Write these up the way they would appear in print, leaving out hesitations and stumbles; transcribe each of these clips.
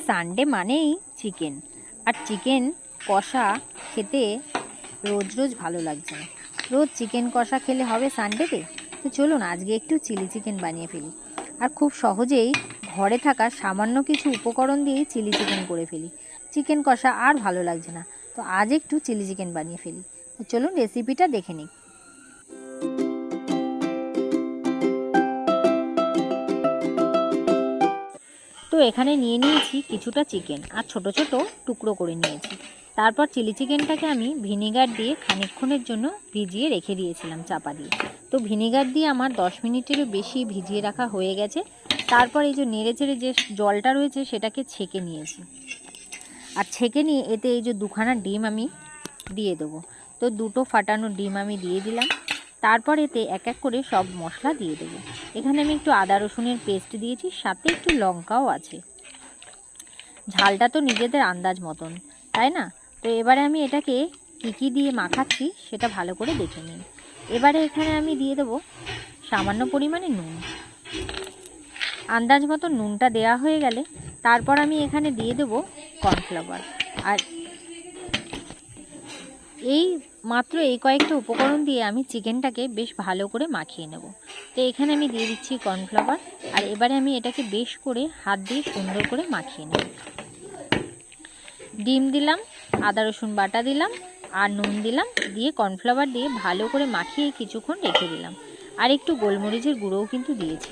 Sunday মানেই chicken, আর chicken কষা খেতে রোজ রোজ ভালো লাগছে না। রোজ চিকেন কষা খেলে হবে সানডেতে? তো চলুন আজকে একটু চিলি চিকেন বানিয়ে ফেলি, আর খুব সহজেই ঘরে থাকা সামান্য কিছু উপকরণ দিয়েই চিলি চিকেন করে ফেলি। চিকেন কষা আর ভালো লাগছে না, তো আজ একটু চিলি চিকেন বানিয়ে ফেলি। তো চলুন রেসিপিটা দেখে নিই। তো এখানে নিয়ে নিয়েছি কিছুটা চিকেন, আর ছোট ছোট টুকরো করে নিয়েছি। তারপর চিলি চিকেনটাকে আমি ভিনেগার দিয়ে খানিকক্ষণের জন্য ভিজিয়ে রেখে দিয়েছিলাম চাপা দিয়ে। তো ভিনেগার দিয়ে আমার 10 মিনিটেরও বেশি ভিজিয়ে রাখা হয়ে গেছে। তারপর এই যে নেড়েচেড়ে যে জলটা রয়েছে সেটাকে ছেঁকে নিয়েছি, আর ছেঁকে নিয়ে এতে এই যে দুখানা ডিম আমি দিয়ে দেবো। তো দুটো ফাটানো ডিম আমি দিয়ে দিলাম। তারপর এতে এক এক করে সব মশলা দিয়ে দেবো। এখানে আমি একটু আদা রসুনের পেস্ট দিয়েছি, সাথে একটু লঙ্কাও আছে। ঝালটা তো নিজেদের আন্দাজ মতন, তাই না? তো এবারে আমি এটাকে কী দিয়ে মাখাচ্ছি সেটা ভালো করে দেখে নিন। এবারে এখানে আমি দিয়ে দেবো সামান্য পরিমাণে নুন। আন্দাজ মতো নুনটা দেওয়া হয়ে গেলে তারপর আমি এখানে দিয়ে দেবো কর্নফ্লাওয়ার। আর এই মাত্র এই কয়েকটা উপকরণ দিয়ে আমি চিকেনটাকে বেশ ভালো করে মাখিয়ে নেব। তো এখানে আমি দিয়ে দিচ্ছি কর্নফ্লাওয়ার, আর এবারে আমি এটাকে বেশ করে হাত দিয়ে সুন্দর করে মাখিয়ে নেব। ডিম দিলাম, আদা রসুন বাটা দিলাম, আর নুন দিলাম, দিয়ে কর্নফ্লাওয়ার দিয়ে ভালো করে মাখিয়ে কিছুক্ষণ রেখে দিলাম। আর একটু গোলমরিচের গুঁড়োও কিন্তু দিয়েছি।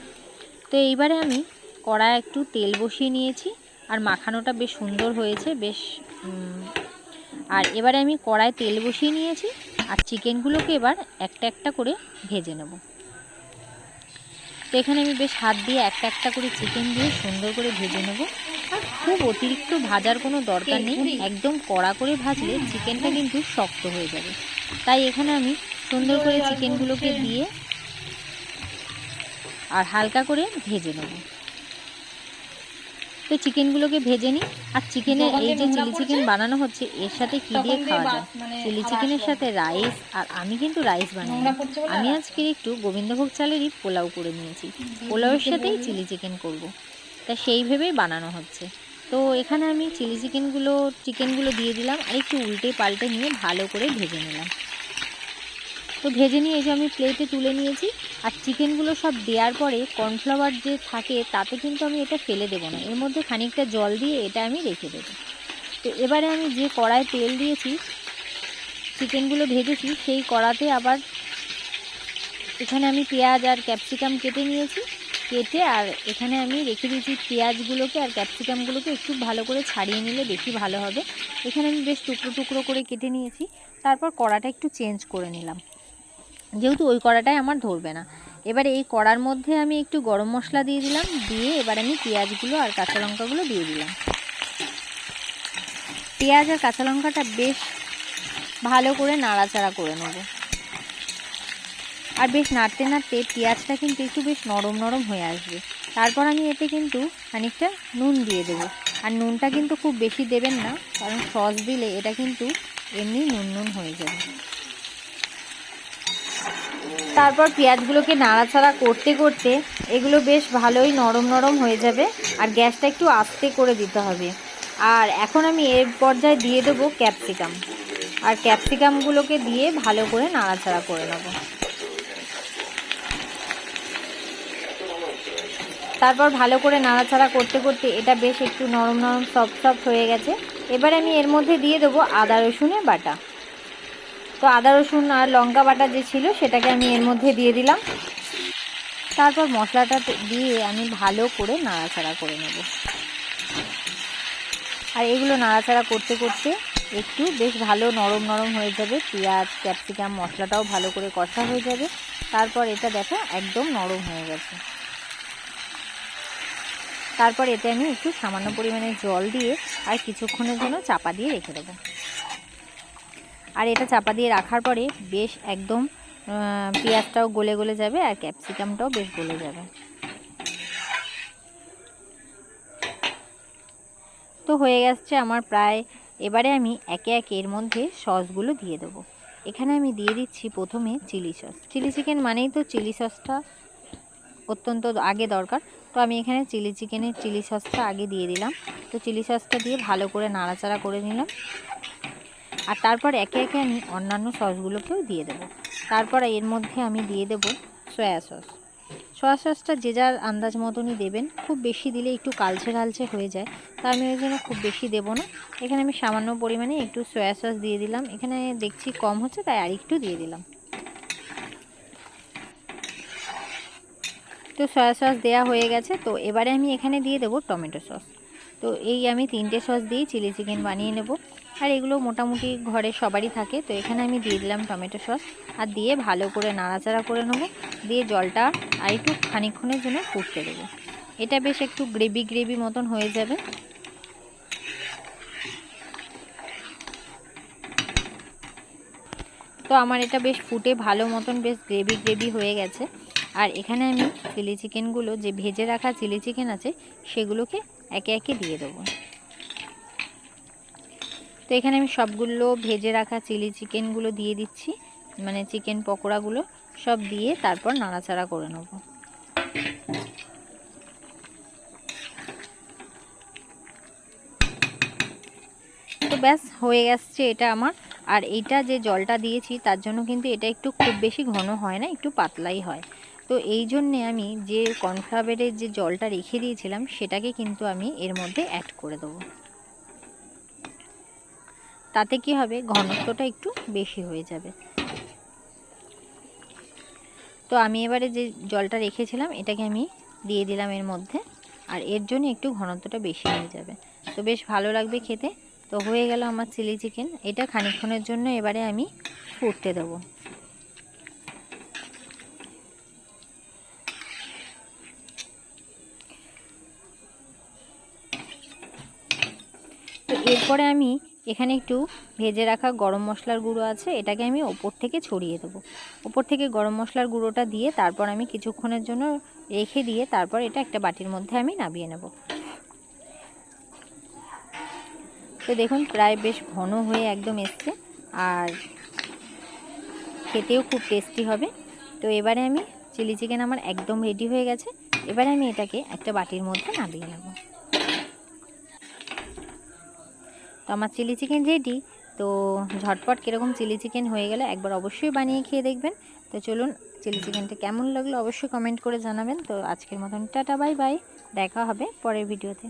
তো এইবারে আমি কড়ায় একটু তেল বসিয়ে নিয়েছি, আর মাখানোটা বেশ সুন্দর হয়েছে বেশ। আর এবারে আমি কড়ায় তেল বসিয়ে নিয়েছি, আর চিকেনগুলোকে এবার একটা একটা করে ভেজে নেব। তো এখানে আমি বেশ হাত দিয়ে একটা একটা করে চিকেন দিয়ে সুন্দর করে ভেজে নেব। আর খুব অতিরিক্ত ভাজার কোনো দরকার নেই, একদম কড়া করে ভাজলে চিকেনটা কিন্তু শক্ত হয়ে যাবে। তাই এখানে আমি সুন্দর করে চিকেনগুলোকে দিয়ে আর হালকা করে ভেজে নেব। তো চিকেনগুলোকে ভেজে নিই। আর চিকেনের এই যে চিলি চিকেন বানানো হচ্ছে, এর সাথে কী দিয়ে খাওয়া যায়? চিলি চিকেনের সাথে রাইস, আর আমি কিন্তু রাইস বানাই, আমি আজকে একটু গোবিন্দভোগ চালেরই পোলাও করে নিয়েছি। পোলাওয়ের সাথেই চিলি চিকেন করব, তা সেই ভেবেই বানানো হচ্ছে। তো এখানে আমি চিলি চিকেনগুলো দিয়ে দিলাম, আর একটু উল্টে পাল্টে নিয়ে ভালো করে ভেজে নিলাম। তো ভেজে নিয়ে এই যে আমি প্লেটে তুলে নিয়েছি। আর চিকেনগুলো সব দেওয়ার পরে কর্নফ্লাওয়ার যে থাকে তাতে কিন্তু আমি এটা ফেলে দেবো না, এর মধ্যে খানিকটা জল দিয়ে এটা আমি রেখে দেবো। তো এবারে আমি যে কড়ায় তেল দিয়েছি চিকেনগুলো ভেজেছি, সেই কড়াতে আবার এখানে আমি পেঁয়াজ আর ক্যাপসিকাম কেটে নিয়েছি। কেটে আর এখানে আমি রেখে দিয়েছি পেঁয়াজগুলোকে আর ক্যাপসিকামগুলোকে একটু ভালো করে ছাড়িয়ে নিলে বেশি ভালো হবে। এখানে আমি বেশ টুকরো টুকরো করে কেটে নিয়েছি। তারপর কড়াটা একটু চেঞ্জ করে নিলাম, যেহেতু ওই কড়াটাই আমার ধরবে না। এবারে এই কড়ার মধ্যে আমি একটু গরম মশলা দিয়ে দিলাম, দিয়ে এবার আমি পেঁয়াজগুলো আর কাঁচা লঙ্কাগুলো দিয়ে দিলাম। পেঁয়াজ আর কাঁচা লঙ্কাটা বেশ ভালো করে নাড়াচাড়া করে নেব। আর বেশ নাড়তে নাড়তে পেঁয়াজটা কিন্তু একটু বেশ নরম নরম হয়ে আসবে। তারপর আমি এতে কিন্তু খানিকটা নুন দিয়ে দেবো। আর নুনটা কিন্তু খুব বেশি দেবেন না, কারণ সস দিলে এটা কিন্তু এমনি নুন নুন হয়ে যাবে। তারপর পেঁয়াজগুলোকে নাড়াচাড়া করতে করতে এগুলো বেশ ভালোই নরম নরম হয়ে যাবে, আর গ্যাসটা একটু আস্তে করে দিতে হবে। আর এখন আমি এর পর্যায়ে দিয়ে দেবো ক্যাপসিকাম, আর ক্যাপসিকামগুলোকে দিয়ে ভালো করে নাড়াচাড়া করে নেব। তারপর ভালো করে নাড়াচাড়া করতে করতে এটা বেশ একটু নরম নরম সফট সফট হয়ে গেছে। এবার আমি এর মধ্যে দিয়ে দেবো আদা রসুনের বাটা। তো আদা রসুন আর লঙ্কা বাটা যে ছিল সেটাকে আমি এর মধ্যে দিয়ে দিলাম। তারপর মশলাটা দিয়ে আমি ভালো করে নাড়াচাড়া করে নেব। আর এগুলো নাড়াচাড়া করতে করতে একটু বেশ ভালো নরম নরম হয়ে যাবে। পেঁয়াজ ক্যাপসিকাম মশলাটাও ভালো করে কষা হয়ে যাবে। তারপর এটা দেখো একদম নরম হয়ে গেছে। তারপর এতে আমি একটু সামান্য পরিমাণে জল দিয়ে আর কিছুক্ষণের জন্য চাপা দিয়ে রেখে দেবো। আর এটা চাপা দিয়ে রাখার পরে বেশ একদম পেঁয়াজটাও গলে গলে যাবে, আর ক্যাপসিকামটাও বেশ গলে যাবে। তো হয়ে গেছে আমার প্রায়। এবারে আমি একে একে এর মধ্যে সসগুলো দিয়ে দেবো। এখানে আমি দিয়ে দিচ্ছি প্রথমে চিলি সস। চিলি চিকেন মানেই তো চিলি সসটা অত্যন্ত আগে দরকার। তো আমি এখানে চিলি চিকেনের চিলি সসটা আগে দিয়ে দিলাম। তো চিলি সসটা দিয়ে ভালো করে নাড়াচাড়া করে নিলাম। আর তারপর একে একে আমি অন্যান্য সসগুলোকেও দিয়ে দেব। তারপর এর মধ্যে আমি দিয়ে দেব সয়া সস। সয়া সসটা যে যার আন্দাজ মতনই দেবেন, খুব বেশি দিলে একটু কালচে কালচে হয়ে যায়, তা আমি ওই জন্য খুব বেশি দেবো না। এখানে আমি সামান্য পরিমাণে একটু সয়া সস দিয়ে দিলাম। এখানে দেখছি কম হচ্ছে, তাই আর একটু দিয়ে দিলাম। তো সয়া সস দেওয়া হয়ে গেছে। তো এবারে আমি এখানে দিয়ে দেবো টমেটো সস। তো এই আমি 3টে সস দিয়েই চিলি চিকেন বানিয়ে নেব। আর এগুলো মোটামুটি ঘরে সবারই থাকে। তো এখানে আমি দিয়ে দিলাম টমেটো সস, আর দিয়ে ভালো করে নাড়াচাড়া করে নেব। দিয়ে জলটা আর একটু খানিকক্ষণের জন্য ফুটতে দেবো। এটা বেশ একটু গ্রেভি গ্রেভি মতন হয়ে যাবে। তো আমার এটা বেশ ফুটে ভালো মতন বেশ গ্রেভি গ্রেভি হয়ে গেছে। আর এখানে আমি চিলি চিকেনগুলো, যে ভেজে রাখা চিলি চিকেন আছে, সেগুলোকে একে একে দিয়ে দেবো। তো এখানে আমি সবগুলো ভেজে রাখা চিলি চিকেনগুলো দিয়ে দিচ্ছি, মানে চিকেন পকোড়াগুলো সব দিয়ে তারপর নাড়াচাড়া করে নেব। তো ব্যাস হয়ে গেছে এটা আমার। আর এইটা যে জলটা দিয়েছি তার জন্য কিন্তু এটা একটু খুব বেশি ঘন হয় না, একটু পাতলাই হয়। তো এই জন্যে আমি যে কর্নফ্লাওয়ারের যে জলটা রেখে দিয়েছিলাম সেটাকে কিন্তু আমি এর মধ্যে অ্যাড করে দেবো। তাতে কি হবে, ঘনত্বটা একটু বেশি হয়ে যাবে। তো আমি এবারে যে জলটা রেখেছিলাম এটাকে আমি দিয়ে দিলাম এর মধ্যে, আর এর জন্য একটু ঘনত্বটা বেশি হয়ে যাবে। তো বেশ ভালো লাগবে খেতে। তো হয়ে গেল আমার চিলি চিকেন। এটা খানিকক্ষণের জন্য এবারে আমি ফুটতে দেবো। তো এরপরে আমি এখানে একটু ভেজে রাখা গরম মশলার গুঁড়ো আছে, এটাকে আমি ওপর থেকে ছড়িয়ে দেবো। ওপর থেকে গরম মশলার গুঁড়োটা দিয়ে তারপর আমি কিছুক্ষণের জন্য রেখে দিয়ে তারপর এটা একটা বাটির মধ্যে আমি নামিয়ে নেব। তো দেখুন প্রায় বেশ ঘন হয়ে একদম এসছে, আর খেতেও খুব টেস্টি হবে। তো এবারে আমি চিলি চিকেন আমার একদম রেডি হয়ে গেছে। এবারে আমি এটাকে একটা বাটির মধ্যে নামিয়ে নেব। তো আমার চিলি চিকেন রেডি। তো ঝটপট কীরকম চিলি চিকেন হয়ে গেলে একবার অবশ্যই বানিয়ে খেয়ে দেখবেন। তো চলুন, চিলি চিকেনটা কেমন লাগলো অবশ্যই কমেন্ট করে জানাবেন। তো আজকের মতন টাটা, বাই বাই, দেখা হবে পরের ভিডিওতে।